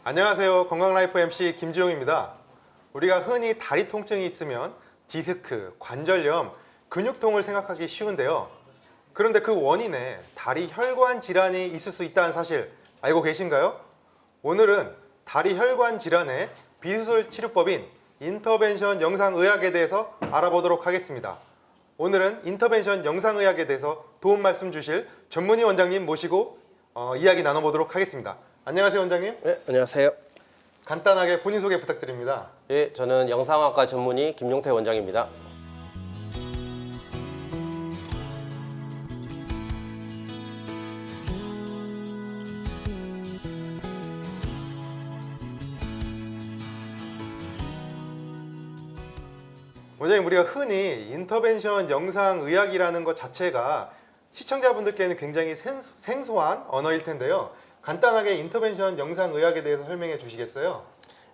안녕하세요. 건강라이프 MC 김지용입니다. 우리가 흔히 다리 통증이 있으면 디스크, 관절염, 근육통을 생각하기 쉬운데요. 그런데 그 원인에 다리 혈관 질환이 있을 수 있다는 사실 알고 계신가요? 오늘은 다리 혈관 질환의 비수술 치료법인 인터벤션 영상의학에 대해서 알아보도록 하겠습니다. 오늘은 인터벤션 영상의학에 대해서 도움 말씀 주실 전문의 원장님 모시고 이야기 나눠보도록 하겠습니다. 안녕하세요, 원장님. 네, 안녕하세요. 간단하게 본인 소개 부탁드립니다. 예, 저는 영상학과 전문의 김용태 원장입니다. 원장님, 우리가 흔히 인터벤션 영상의학이라는 것 자체가 시청자분들께는 굉장히 생소한 언어일 텐데요. 간단하게 인터벤션 영상의학에 대해서 설명해 주시겠어요?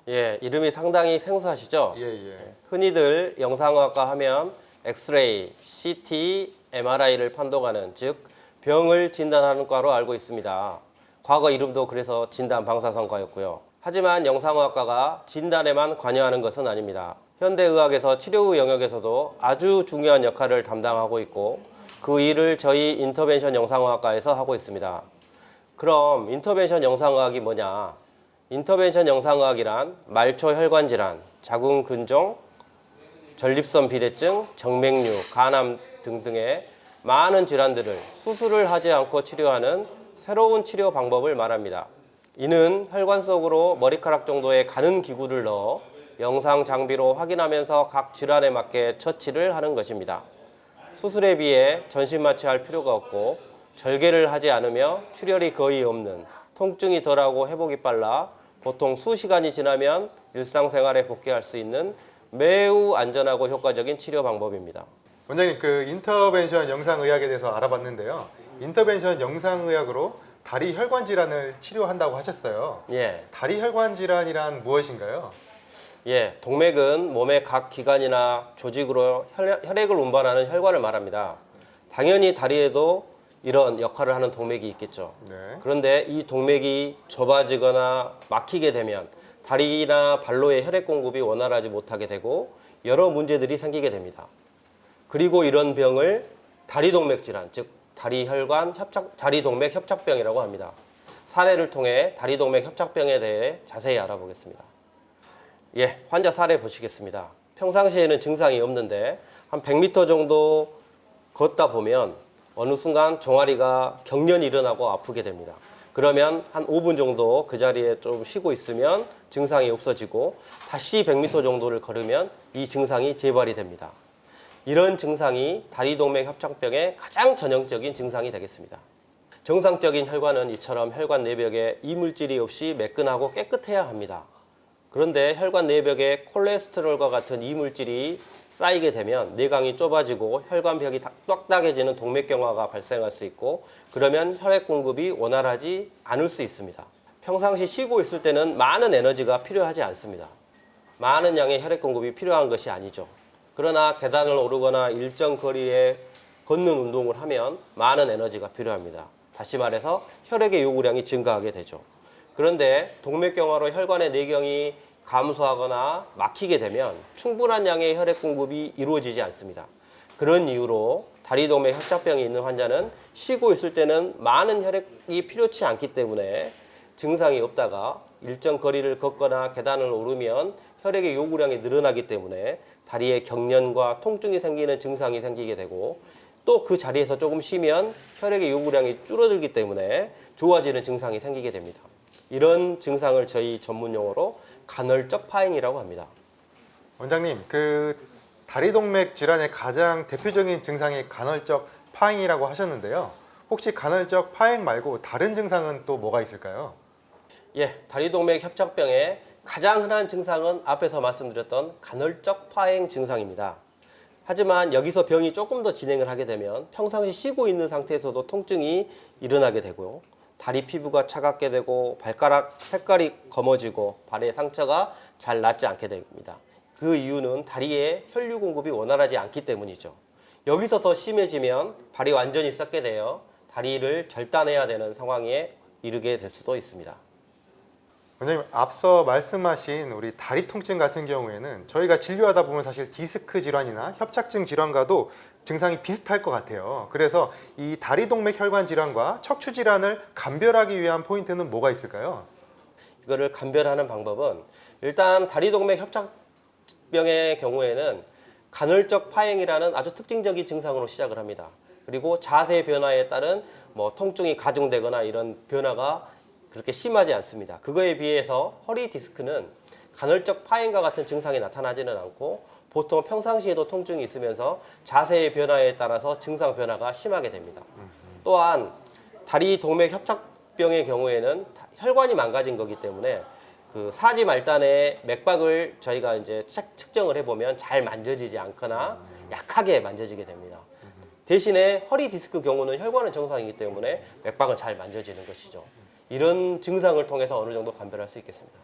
예, 이름이 상당히 생소하시죠? 예. 흔히들 영상학과 하면 엑스레이, CT, MRI를 판독하는, 즉 병을 진단하는 과로 알고 있습니다. 과거 이름도 그래서 진단방사선과였고요. 하지만 영상의학과가 진단에만 관여하는 것은 아닙니다. 현대의학에서 치료 영역에서도 아주 중요한 역할을 담당하고 있고 그 일을 저희 인터벤션 영상의학과에서 하고 있습니다. 그럼 인터벤션 영상의학이 뭐냐? 인터벤션 영상의학이란 말초 혈관 질환, 자궁 근종, 전립선 비대증, 정맥류, 간암 등등의 많은 질환들을 수술을 하지 않고 치료하는 새로운 치료 방법을 말합니다. 이는 혈관 속으로 머리카락 정도의 가는 기구를 넣어 영상 장비로 확인하면서 각 질환에 맞게 처치를 하는 것입니다. 수술에 비해 전신 마취할 필요가 없고 절개를 하지 않으며 출혈이 거의 없는, 통증이 덜하고 회복이 빨라 보통 수시간이 지나면 일상생활에 복귀할 수 있는 매우 안전하고 효과적인 치료 방법입니다. 원장님, 그 인터벤션 영상의학에 대해서 알아봤는데요. 인터벤션 영상의학으로 다리 혈관 질환을 치료한다고 하셨어요. 예. 다리 혈관 질환이란 무엇인가요? 예, 동맥은 몸의 각 기관이나 조직으로 혈액을 운반하는 혈관을 말합니다. 당연히 다리에도 이런 역할을 하는 동맥이 있겠죠. 네. 그런데 이 동맥이 좁아지거나 막히게 되면 다리나 발로의 혈액 공급이 원활하지 못하게 되고 여러 문제들이 생기게 됩니다. 그리고 이런 병을 다리동맥 질환, 즉 다리동맥 협착병이라고 합니다. 사례를 통해 다리동맥 협착병에 대해 자세히 알아보겠습니다. 예, 환자 사례 보시겠습니다. 평상시에는 증상이 없는데 한 100m 정도 걷다 보면 어느 순간 종아리가 경련이 일어나고 아프게 됩니다. 그러면 한 5분 정도 그 자리에 좀 쉬고 있으면 증상이 없어지고 다시 100m 정도를 걸으면 이 증상이 재발이 됩니다. 이런 증상이 다리동맥 협착병의 가장 전형적인 증상이 되겠습니다. 정상적인 혈관은 이처럼 혈관 내벽에 이물질이 없이 매끈하고 깨끗해야 합니다. 그런데 혈관 내벽에 콜레스테롤과 같은 이물질이 쌓이게 되면 내강이 좁아지고 혈관벽이 딱딱해지는 동맥경화가 발생할 수 있고 그러면 혈액 공급이 원활하지 않을 수 있습니다. 평상시 쉬고 있을 때는 많은 에너지가 필요하지 않습니다. 많은 양의 혈액 공급이 필요한 것이 아니죠. 그러나 계단을 오르거나 일정 거리에 걷는 운동을 하면 많은 에너지가 필요합니다. 다시 말해서 혈액의 요구량이 증가하게 되죠. 그런데 동맥경화로 혈관의 내경이 감소하거나 막히게 되면 충분한 양의 혈액 공급이 이루어지지 않습니다. 그런 이유로 다리동맥 협착병이 있는 환자는 쉬고 있을 때는 많은 혈액이 필요치 않기 때문에 증상이 없다가 일정 거리를 걷거나 계단을 오르면 혈액의 요구량이 늘어나기 때문에 다리에 경련과 통증이 생기는 증상이 생기게 되고 또 그 자리에서 조금 쉬면 혈액의 요구량이 줄어들기 때문에 좋아지는 증상이 생기게 됩니다. 이런 증상을 저희 전문용어로 간헐적 파행이라고 합니다. 원장님, 그 다리동맥 질환의 가장 대표적인 증상이 간헐적 파행이라고 하셨는데요. 혹시 간헐적 파행 말고 다른 증상은 또 뭐가 있을까요? 예, 다리동맥 협착병의 가장 흔한 증상은 앞에서 말씀드렸던 간헐적 파행 증상입니다. 하지만 여기서 병이 조금 더 진행을 하게 되면 평상시 쉬고 있는 상태에서도 통증이 일어나게 되고요. 다리 피부가 차갑게 되고 발가락 색깔이 검어지고 발의 상처가 잘 낫지 않게 됩니다. 그 이유는 다리에 혈류 공급이 원활하지 않기 때문이죠. 여기서 더 심해지면 발이 완전히 썩게 되어 다리를 절단해야 되는 상황에 이르게 될 수도 있습니다. 원장님, 앞서 말씀하신 우리 다리 통증 같은 경우에는 저희가 진료하다 보면 사실 디스크 질환이나 협착증 질환과도 증상이 비슷할 것 같아요. 그래서 이 다리 동맥 혈관 질환과 척추 질환을 감별하기 위한 포인트는 뭐가 있을까요? 이거를 감별하는 방법은 일단 다리동맥 협착병의 경우에는 간헐적 파행이라는 아주 특징적인 증상으로 시작을 합니다. 그리고 자세 변화에 따른 통증이 가중되거나 이런 변화가 그렇게 심하지 않습니다. 그거에 비해서 허리 디스크는 간헐적 파행과 같은 증상이 나타나지는 않고 보통 평상시에도 통증이 있으면서 자세의 변화에 따라서 증상 변화가 심하게 됩니다. 또한 다리 동맥 협착병의 경우에는 혈관이 망가진 거기 때문에 그 사지 말단의 맥박을 저희가 이제 측정을 해보면 잘 만져지지 않거나 약하게 만져지게 됩니다. 대신에 허리 디스크 경우는 혈관은 정상이기 때문에 맥박은 잘 만져지는 것이죠. 이런 증상을 통해서 어느 정도 감별할 수 있겠습니다.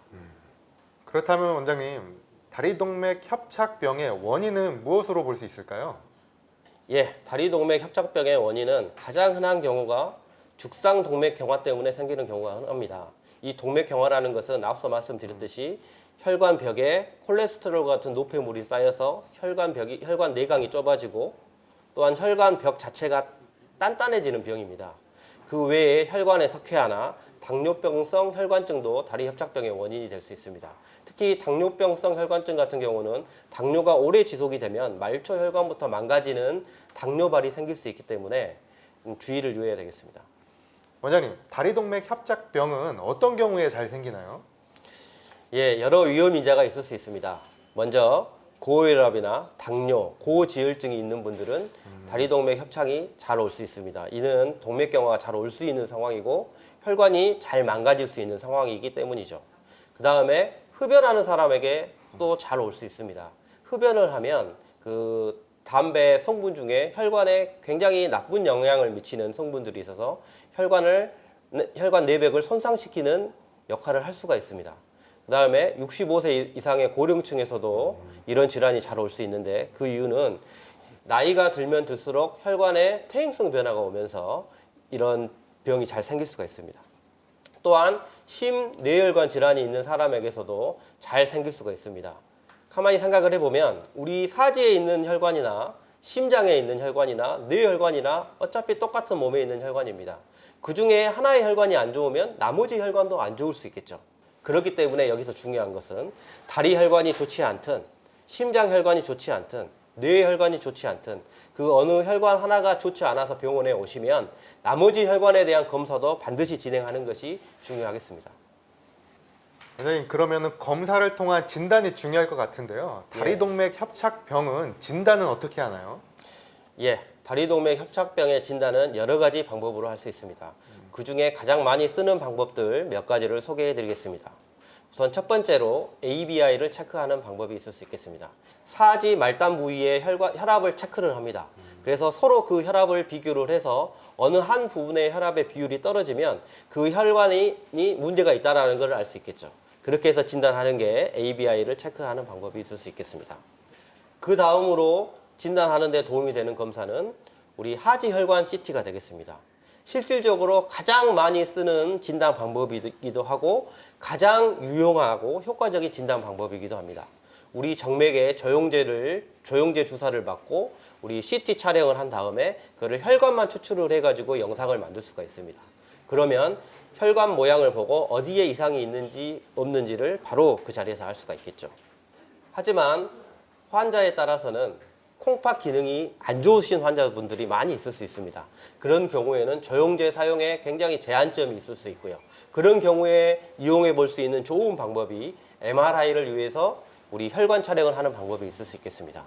그렇다면 원장님, 다리 동맥 협착병의 원인은 무엇으로 볼 수 있을까요? 예, 다리 동맥 협착병의 원인은 가장 흔한 경우가 죽상 동맥 경화 때문에 생기는 경우가 흔합니다. 이 동맥 경화라는 것은 앞서 말씀드렸듯이 혈관 벽에 콜레스테롤 같은 노폐물이 쌓여서 혈관 내강이 좁아지고 또한 혈관 벽 자체가 단단해지는 병입니다. 그 외에 혈관의 석회화나 당뇨병성 혈관증도 다리 협착병의 원인이 될 수 있습니다. 특히 당뇨병성 혈관증 같은 경우는 당뇨가 오래 지속이 되면 말초 혈관부터 망가지는 당뇨발이 생길 수 있기 때문에 주의를 유의해야 되겠습니다. 원장님, 다리 동맥 협착병은 어떤 경우에 잘 생기나요? 예, 여러 위험 인자가 있을 수 있습니다. 먼저 고혈압이나 당뇨, 고지혈증이 있는 분들은 다리동맥 협착이 잘 올 수 있습니다. 이는 동맥경화가 잘 올 수 있는 상황이고 혈관이 잘 망가질 수 있는 상황이기 때문이죠. 그 다음에 흡연하는 사람에게 또 잘 올 수 있습니다. 흡연을 하면 그 담배 성분 중에 혈관에 굉장히 나쁜 영향을 미치는 성분들이 있어서 혈관 내벽을 손상시키는 역할을 할 수가 있습니다. 그 다음에 65세 이상의 고령층에서도 이런 질환이 잘 올 수 있는데 그 이유는 나이가 들면 들수록 혈관에 퇴행성 변화가 오면서 이런 병이 잘 생길 수가 있습니다. 또한 심뇌혈관 질환이 있는 사람에게서도 잘 생길 수가 있습니다. 가만히 생각을 해보면 우리 사지에 있는 혈관이나 심장에 있는 혈관이나 뇌혈관이나 어차피 똑같은 몸에 있는 혈관입니다. 그 중에 하나의 혈관이 안 좋으면 나머지 혈관도 안 좋을 수 있겠죠. 그렇기 때문에 여기서 중요한 것은 다리 혈관이 좋지 않든 심장 혈관이 좋지 않든 뇌 혈관이 좋지 않든 그 어느 혈관 하나가 좋지 않아서 병원에 오시면 나머지 혈관에 대한 검사도 반드시 진행하는 것이 중요하겠습니다. 원장님, 그러면은 검사를 통한 진단이 중요할 것 같은데요. 다리 동맥 협착병은 진단은 어떻게 하나요? 예, 다리동맥 협착병의 진단은 여러 가지 방법으로 할 수 있습니다. 그 중에 가장 많이 쓰는 방법들 몇 가지를 소개해 드리겠습니다. 우선 첫 번째로 ABI를 체크하는 방법이 있을 수 있겠습니다. 사지 말단 부위의 혈압을 체크를 합니다. 그래서 서로 그 혈압을 비교를 해서 어느 한 부분의 혈압의 비율이 떨어지면 그 혈관이 문제가 있다는 걸 알 수 있겠죠. 그렇게 해서 진단하는 게 ABI를 체크하는 방법이 있을 수 있겠습니다. 그 다음으로 진단하는 데 도움이 되는 검사는 우리 하지혈관 CT가 되겠습니다. 실질적으로 가장 많이 쓰는 진단 방법이기도 하고 가장 유용하고 효과적인 진단 방법이기도 합니다. 우리 정맥에 조영제 주사를 맞고 우리 CT 촬영을 한 다음에 그를 혈관만 추출을 해가지고 영상을 만들 수가 있습니다. 그러면 혈관 모양을 보고 어디에 이상이 있는지 없는지를 바로 그 자리에서 알 수가 있겠죠. 하지만 환자에 따라서는 콩팥 기능이 안 좋으신 환자분들이 많이 있을 수 있습니다. 그런 경우에는 조영제 사용에 굉장히 제한점이 있을 수 있고요. 그런 경우에 이용해 볼 수 있는 좋은 방법이 MRI를 위해서 우리 혈관 촬영을 하는 방법이 있을 수 있겠습니다.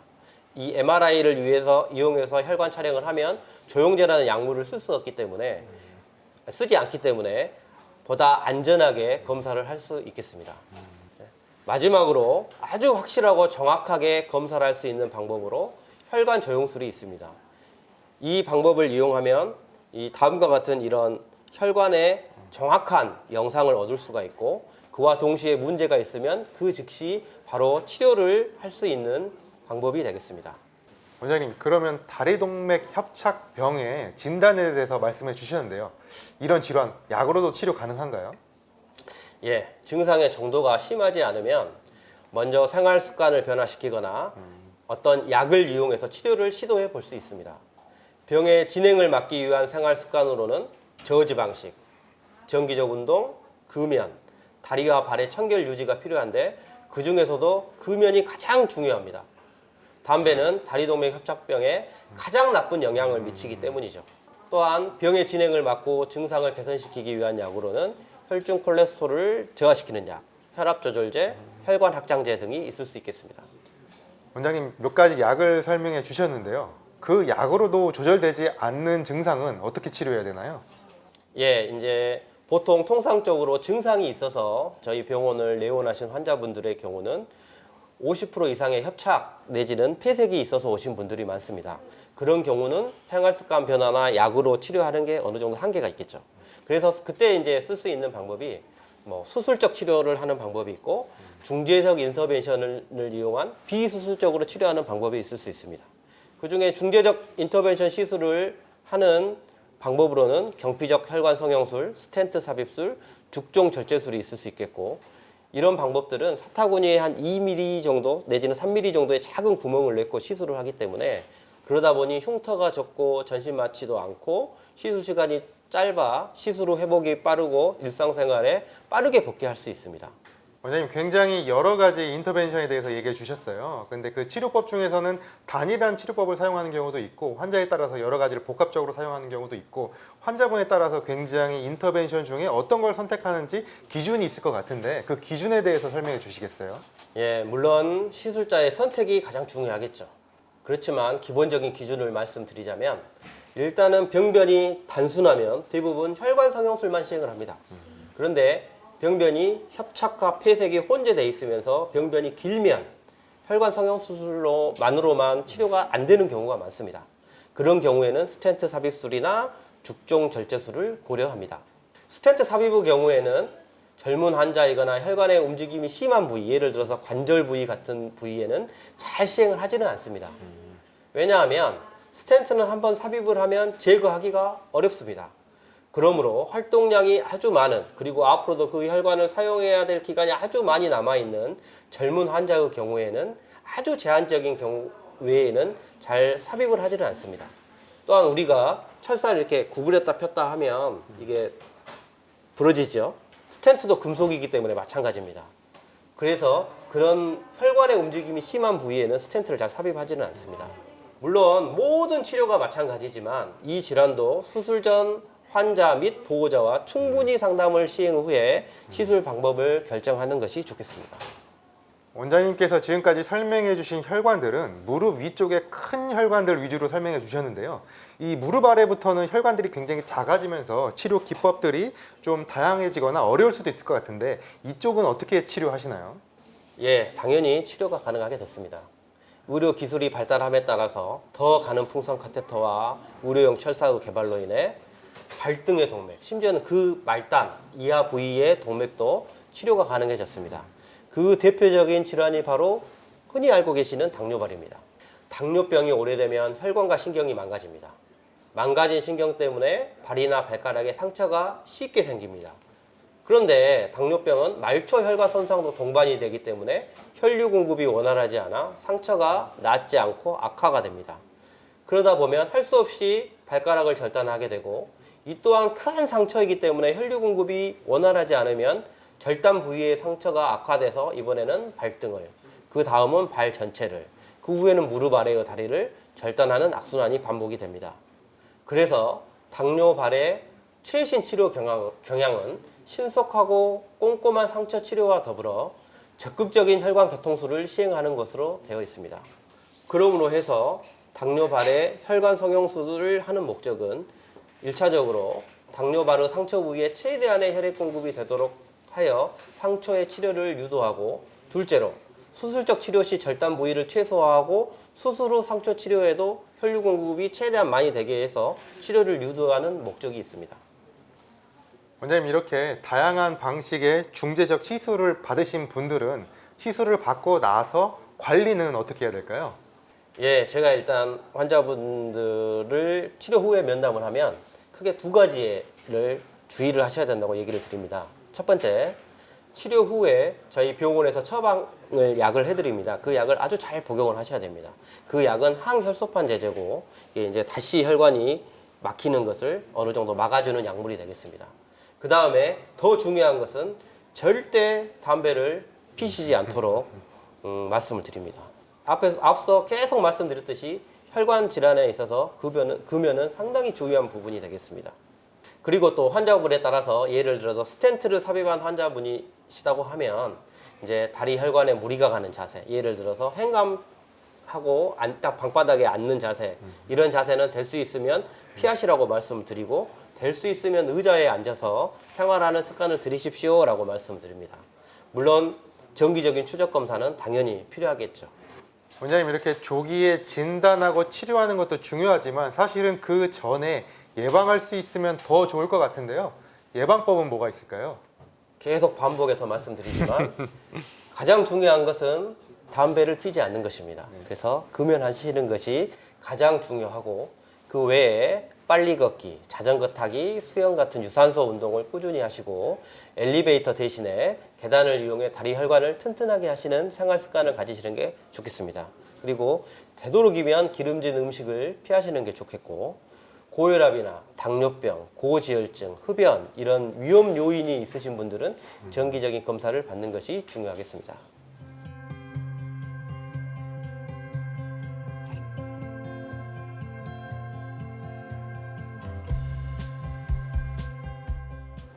이 MRI를 이용해서 혈관 촬영을 하면 조영제라는 약물을 쓰지 않기 때문에 보다 안전하게 검사를 할 수 있겠습니다. 마지막으로 아주 확실하고 정확하게 검사를 할 수 있는 방법으로 혈관 조영술이 있습니다. 이 방법을 이용하면 이 다음과 같은 이런 혈관의 정확한 영상을 얻을 수가 있고 그와 동시에 문제가 있으면 그 즉시 바로 치료를 할 수 있는 방법이 되겠습니다. 원장님, 그러면 다리 동맥 협착병의 진단에 대해서 말씀해 주셨는데요. 이런 질환 약으로도 치료 가능한가요? 예, 증상의 정도가 심하지 않으면 먼저 생활 습관을 변화시키거나 어떤 약을 이용해서 치료를 시도해 볼 수 있습니다. 병의 진행을 막기 위한 생활 습관으로는 저지방식, 정기적 운동, 금연, 다리와 발의 청결 유지가 필요한데 그 중에서도 금연이 가장 중요합니다. 담배는 다리동맥 협착병에 가장 나쁜 영향을 미치기 때문이죠. 또한 병의 진행을 막고 증상을 개선시키기 위한 약으로는 혈중 콜레스테롤을 저하시키는 약, 혈압 조절제, 혈관 확장제 등이 있을 수 있겠습니다. 원장님 몇 가지 약을 설명해 주셨는데요. 그 약으로도 조절되지 않는 증상은 어떻게 치료해야 되나요? 예, 이제 보통 통상적으로 증상이 있어서 저희 병원을 내원하신 환자분들의 경우는 50% 이상의 협착 내지는 폐색이 있어서 오신 분들이 많습니다. 그런 경우는 생활습관 변화나 약으로 치료하는 게 어느 정도 한계가 있겠죠. 그래서 그때 이제 쓸 수 있는 방법이 수술적 치료를 하는 방법이 있고 중재적 인터벤션을 이용한 비수술적으로 치료하는 방법이 있을 수 있습니다. 그중에 중재적 인터벤션 시술을 하는 방법으로는 경피적 혈관 성형술, 스텐트 삽입술, 죽종 절제술이 있을 수 있겠고 이런 방법들은 사타구니에 한 2mm 정도 내지는 3mm 정도의 작은 구멍을 내고 시술을 하기 때문에 그러다 보니 흉터가 적고 전신 마취도 않고 시술 시간이 짧아 시술 후 회복이 빠르고 일상생활에 빠르게 복귀할 수 있습니다. 원장님 굉장히 여러 가지 인터벤션에 대해서 얘기해 주셨어요. 근데 그 치료법 중에서는 단일한 치료법을 사용하는 경우도 있고 환자에 따라서 여러 가지를 복합적으로 사용하는 경우도 있고 환자분에 따라서 굉장히 인터벤션 중에 어떤 걸 선택하는지 기준이 있을 것 같은데 그 기준에 대해서 설명해 주시겠어요? 예, 물론 시술자의 선택이 가장 중요하겠죠. 그렇지만 기본적인 기준을 말씀드리자면 일단은 병변이 단순하면 대부분 혈관 성형술만 시행을 합니다. 그런데 병변이 협착과 폐색이 혼재되어 있으면서 병변이 길면 혈관 성형수술로만으로만 치료가 안 되는 경우가 많습니다. 그런 경우에는 스텐트 삽입술이나 죽종 절제술을 고려합니다. 스텐트 삽입의 경우에는 젊은 환자이거나 혈관의 움직임이 심한 부위, 예를 들어서 관절 부위 같은 부위에는 잘 시행을 하지는 않습니다. 왜냐하면 스텐트는 한번 삽입을 하면 제거하기가 어렵습니다. 그러므로 활동량이 아주 많은 그리고 앞으로도 그 혈관을 사용해야 될 기간이 아주 많이 남아있는 젊은 환자의 경우에는 아주 제한적인 경우 외에는 잘 삽입을 하지는 않습니다. 또한 우리가 철사를 이렇게 구부렸다 폈다 하면 이게 부러지죠. 스텐트도 금속이기 때문에 마찬가지입니다. 그래서 그런 혈관의 움직임이 심한 부위에는 스텐트를 잘 삽입하지는 않습니다. 물론 모든 치료가 마찬가지지만 이 질환도 수술 전 환자 및 보호자와 충분히 상담을 시행 후에 시술 방법을 결정하는 것이 좋겠습니다. 원장님께서 지금까지 설명해 주신 혈관들은 무릎 위쪽의 큰 혈관들 위주로 설명해 주셨는데요. 이 무릎 아래부터는 혈관들이 굉장히 작아지면서 치료 기법들이 좀 다양해지거나 어려울 수도 있을 것 같은데 이쪽은 어떻게 치료하시나요? 예, 당연히 치료가 가능하게 됐습니다. 의료 기술이 발달함에 따라서 더 가는 풍선 카테터와 의료용 철사의 개발로 인해 발등의 동맥, 심지어는 그 말단 이하 부위의 동맥도 치료가 가능해졌습니다. 그 대표적인 질환이 바로 흔히 알고 계시는 당뇨발입니다. 당뇨병이 오래되면 혈관과 신경이 망가집니다. 망가진 신경 때문에 발이나 발가락에 상처가 쉽게 생깁니다. 그런데 당뇨병은 말초 혈관 손상도 동반이 되기 때문에 혈류 공급이 원활하지 않아 상처가 낫지 않고 악화가 됩니다. 그러다 보면 할 수 없이 발가락을 절단하게 되고 이 또한 큰 상처이기 때문에 혈류 공급이 원활하지 않으면 절단 부위의 상처가 악화돼서 이번에는 발등을, 그 다음은 발 전체를, 그 후에는 무릎 아래의 다리를 절단하는 악순환이 반복이 됩니다. 그래서 당뇨발의 최신 치료 경향은 신속하고 꼼꼼한 상처 치료와 더불어 적극적인 혈관 개통술을 시행하는 것으로 되어 있습니다. 그러므로 해서 당뇨발의 혈관 성형수술을 하는 목적은 1차적으로 당뇨발의 상처 부위에 최대한의 혈액 공급이 되도록 하여 상처의 치료를 유도하고, 둘째로 수술적 치료 시 절단 부위를 최소화하고 수술 후 상처 치료에도 혈류 공급이 최대한 많이 되게 해서 치료를 유도하는 목적이 있습니다. 원장님 이렇게 다양한 방식의 중재적 시술을 받으신 분들은 시술을 받고 나서 관리는 어떻게 해야 될까요? 예, 제가 일단 환자분들을 치료 후에 면담을 하면 크게 두 가지를 주의를 하셔야 된다고 얘기를 드립니다. 첫 번째, 치료 후에 저희 병원에서 처방을 약을 해드립니다. 그 약을 아주 잘 복용을 하셔야 됩니다. 그 약은 항혈소판 제제고 이게 이제 다시 혈관이 막히는 것을 어느 정도 막아주는 약물이 되겠습니다. 그 다음에 더 중요한 것은 절대 담배를 피시지 않도록 말씀을 드립니다. 앞서 계속 말씀드렸듯이 혈관 질환에 있어서 금연은 상당히 중요한 부분이 되겠습니다. 그리고 또 환자분에 따라서 예를 들어서 스텐트를 삽입한 환자분이시다고 하면 이제 다리 혈관에 무리가 가는 자세, 예를 들어서 횡감하고 딱 방바닥에 앉는 자세, 이런 자세는 될 수 있으면 피하시라고 말씀을 드리고 될 수 있으면 의자에 앉아서 생활하는 습관을 들이십시오라고 말씀드립니다. 물론 정기적인 추적 검사는 당연히 필요하겠죠. 원장님, 이렇게 조기에 진단하고 치료하는 것도 중요하지만 사실은 그 전에 예방할 수 있으면 더 좋을 것 같은데요. 예방법은 뭐가 있을까요? 계속 반복해서 말씀드리지만 가장 중요한 것은 담배를 피지 않는 것입니다. 그래서 금연하시는 것이 가장 중요하고 그 외에 빨리 걷기, 자전거 타기, 수영 같은 유산소 운동을 꾸준히 하시고 엘리베이터 대신에 계단을 이용해 다리 혈관을 튼튼하게 하시는 생활 습관을 가지시는 게 좋겠습니다. 그리고 되도록이면 기름진 음식을 피하시는 게 좋겠고 고혈압이나 당뇨병, 고지혈증, 흡연 이런 위험 요인이 있으신 분들은 정기적인 검사를 받는 것이 중요하겠습니다.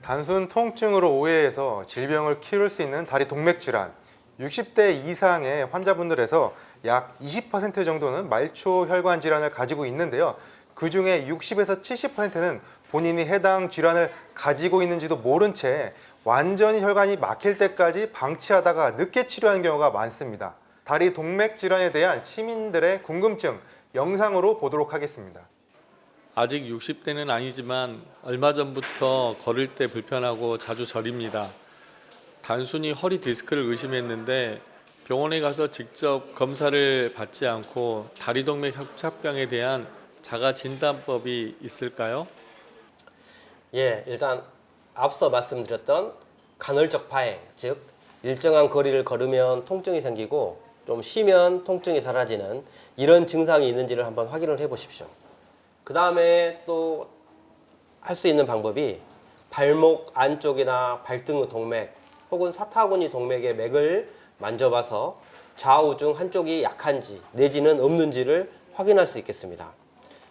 단순 통증으로 오해해서 질병을 키울 수 있는 다리 동맥 질환, 60대 이상의 환자분들에서 약 20% 정도는 말초 혈관 질환을 가지고 있는데요. 그 중에 60에서 70%는 본인이 해당 질환을 가지고 있는지도 모른 채 완전히 혈관이 막힐 때까지 방치하다가 늦게 치료하는 경우가 많습니다. 다리 동맥 질환에 대한 시민들의 궁금증 영상으로 보도록 하겠습니다. 아직 60대는 아니지만 얼마 전부터 걸을 때 불편하고 자주 저립니다. 단순히 허리 디스크를 의심했는데 병원에 가서 직접 검사를 받지 않고 다리동맥 협착병에 대한 자가 진단법이 있을까요? 예, 일단 앞서 말씀드렸던 간헐적 파행, 즉 일정한 거리를 걸으면 통증이 생기고 좀 쉬면 통증이 사라지는 이런 증상이 있는지를 한번 확인을 해 보십시오. 그 다음에 또 할 수 있는 방법이 발목 안쪽이나 발등의 동맥 혹은 사타구니 동맥의 맥을 만져봐서 좌우 중 한쪽이 약한지 내지는 없는지를 확인할 수 있겠습니다.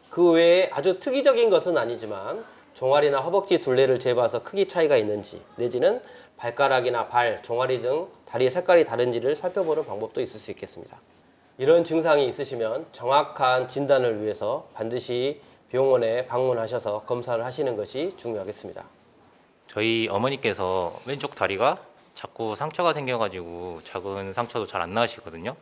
그 외에 아주 특이적인 것은 아니지만 종아리나 허벅지 둘레를 재봐서 크기 차이가 있는지 내지는 발가락이나 발, 종아리 등 다리의 색깔이 다른지를 살펴보는 방법도 있을 수 있겠습니다. 이런 증상이 있으시면 정확한 진단을 위해서 반드시 병원에 방문하셔서 검사를 하시는 것이 중요하겠습니다. 저희 어머니께서 왼쪽 다리가 자꾸 상처가 생겨가지고 작은 상처도 잘 안 나으시거든요.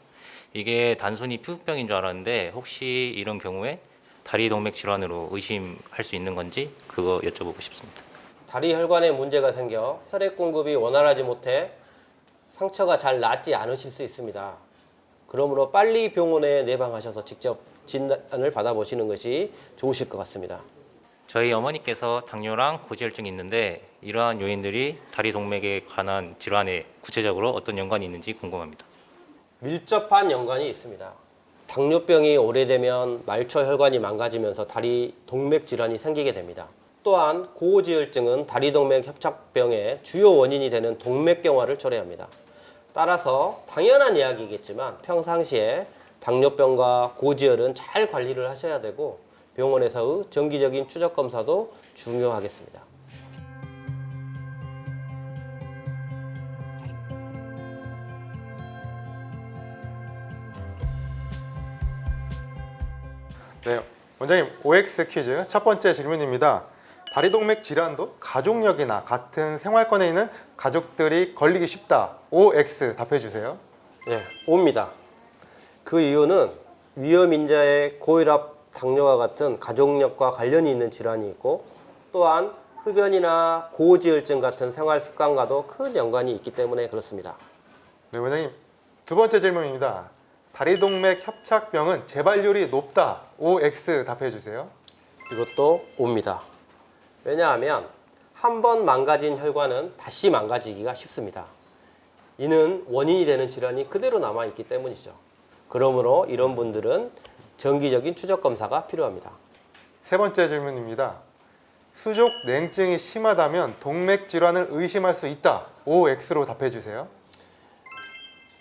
이게 단순히 피부병인 줄 알았는데 혹시 이런 경우에 다리 동맥 질환으로 의심할 수 있는 건지 그거 여쭤보고 싶습니다. 다리 혈관에 문제가 생겨 혈액 공급이 원활하지 못해 상처가 잘 낫지 않으실 수 있습니다. 그러므로 빨리 병원에 내방하셔서 직접 진단을 받아보시는 것이 좋으실 것 같습니다. 저희 어머니께서 당뇨랑 고지혈증이 있는데 이러한 요인들이 다리 동맥에 관한 질환에 구체적으로 어떤 연관이 있는지 궁금합니다. 밀접한 연관이 있습니다. 당뇨병이 오래되면 말초 혈관이 망가지면서 다리 동맥 질환이 생기게 됩니다. 또한 고지혈증은 다리 동맥 협착병의 주요 원인이 되는 동맥경화를 초래합니다. 따라서 당연한 이야기겠지만 평상시에 당뇨병과 고지혈은 잘 관리를 하셔야 되고 병원에서의 정기적인 추적 검사도 중요하겠습니다. 네, 원장님 OX 퀴즈 첫 번째 질문입니다. 다리동맥 질환도 가족력이나 같은 생활권에 있는 가족들이 걸리기 쉽다. OX 답해 주세요. 네, 옵니다. 그 이유는 위험인자의 고혈압, 당뇨와 같은 가족력과 관련이 있는 질환이 있고 또한 흡연이나 고지혈증 같은 생활 습관과도 큰 연관이 있기 때문에 그렇습니다. 네, 원장님 두 번째 질문입니다. 다리동맥 협착병은 재발률이 높다. OX 답해 주세요. 이것도 옵니다. 왜냐하면 한 번 망가진 혈관은 다시 망가지기가 쉽습니다. 이는 원인이 되는 질환이 그대로 남아있기 때문이죠. 그러므로 이런 분들은 정기적인 추적 검사가 필요합니다. 세 번째 질문입니다. 수족 냉증이 심하다면 동맥 질환을 의심할 수 있다. OX로 답해 주세요.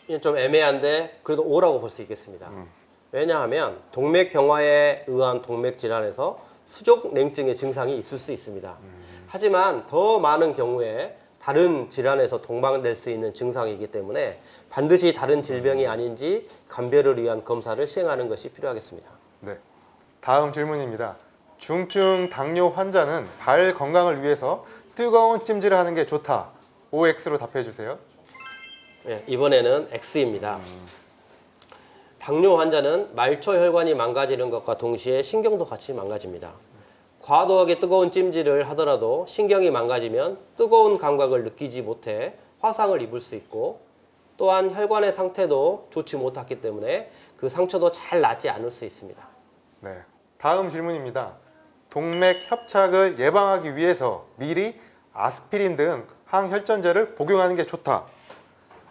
이게 좀 애매한데 그래도 O라고 볼 수 있겠습니다. 왜냐하면 동맥 경화에 의한 동맥 질환에서 수족 냉증의 증상이 있을 수 있습니다. 하지만 더 많은 경우에 다른 질환에서 동반될 수 있는 증상이기 때문에 반드시 다른 질병이 아닌지 감별을 위한 검사를 시행하는 것이 필요하겠습니다. 네. 다음 질문입니다. 중증 당뇨 환자는 발 건강을 위해서 뜨거운 찜질을 하는 게 좋다. OX로 답해 주세요. 네, 이번에는 X입니다. 당뇨 환자는 말초 혈관이 망가지는 것과 동시에 신경도 같이 망가집니다. 과도하게 뜨거운 찜질을 하더라도 신경이 망가지면 뜨거운 감각을 느끼지 못해 화상을 입을 수 있고 또한 혈관의 상태도 좋지 못하기 때문에 그 상처도 잘 낫지 않을 수 있습니다. 네. 다음 질문입니다. 동맥 협착을 예방하기 위해서 미리 아스피린 등 항혈전제를 복용하는 게 좋다.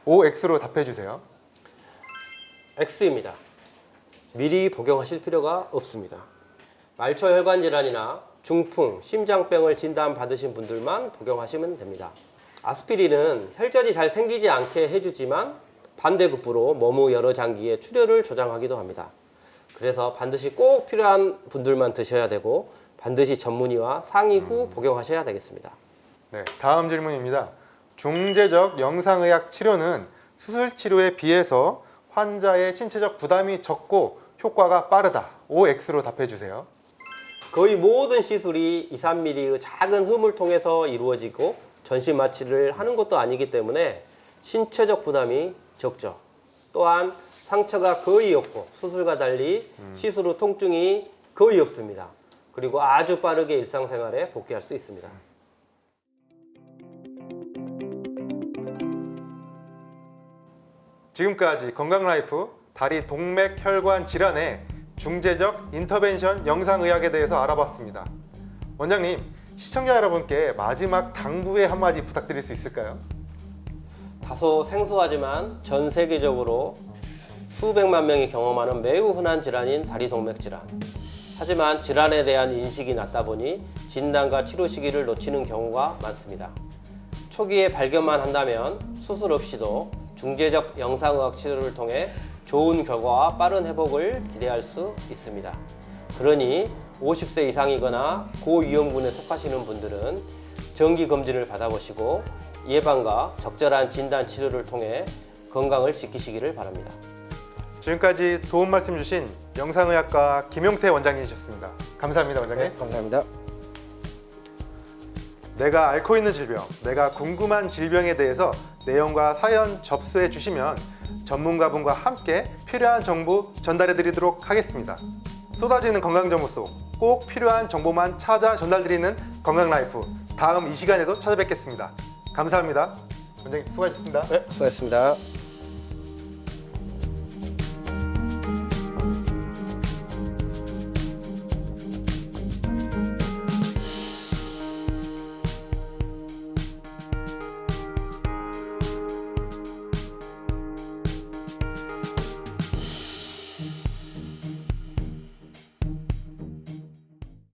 OX로 답해 주세요. X입니다. 미리 복용하실 필요가 없습니다. 말초 혈관 질환이나 중풍, 심장병을 진단받으신 분들만 복용하시면 됩니다. 아스피린은 혈전이 잘 생기지 않게 해주지만 반대급부로 몸의 여러 장기의 출혈을 조장하기도 합니다. 그래서 반드시 꼭 필요한 분들만 드셔야 되고 반드시 전문의와 상의 후 복용하셔야 되겠습니다. 네. 다음 질문입니다. 중재적 영상의학 치료는 수술 치료에 비해서 환자의 신체적 부담이 적고 효과가 빠르다. OX로 답해 주세요. 거의 모든 시술이 2, 3mm의 작은 흠을 통해서 이루어지고 전신 마취를 하는 것도 아니기 때문에 신체적 부담이 적죠. 또한 상처가 거의 없고 수술과 달리 시술 후 통증이 거의 없습니다. 그리고 아주 빠르게 일상생활에 복귀할 수 있습니다. 지금까지 건강라이프 다리 동맥 혈관 질환의 중재적 인터벤션 영상의학에 대해서 알아봤습니다. 원장님, 시청자 여러분께 마지막 당부의 한마디 부탁드릴 수 있을까요? 다소 생소하지만 전 세계적으로 수백만 명이 경험하는 매우 흔한 질환인 다리 동맥 질환. 하지만 질환에 대한 인식이 낮다 보니 진단과 치료 시기를 놓치는 경우가 많습니다. 초기에 발견만 한다면 수술 없이도 중재적 영상의학 치료를 통해 좋은 결과와 빠른 회복을 기대할 수 있습니다. 그러니 50세 이상이거나 고위험군에 속하시는 분들은 정기검진을 받아보시고 예방과 적절한 진단 치료를 통해 건강을 지키시기를 바랍니다. 지금까지 도움 말씀 주신 영상의학과 김용태 원장님이셨습니다. 감사합니다, 원장님. 감사합니다. 내가 앓고 있는 질병, 내가 궁금한 질병에 대해서 내용과 사연 접수해 주시면 전문가분과 함께 필요한 정보 전달해 드리도록 하겠습니다. 쏟아지는 건강정보 속 꼭 필요한 정보만 찾아 전달드리는 건강라이프, 다음 이 시간에도 찾아뵙겠습니다. 감사합니다. 원장님 수고하셨습니다. 네, 수고하셨습니다.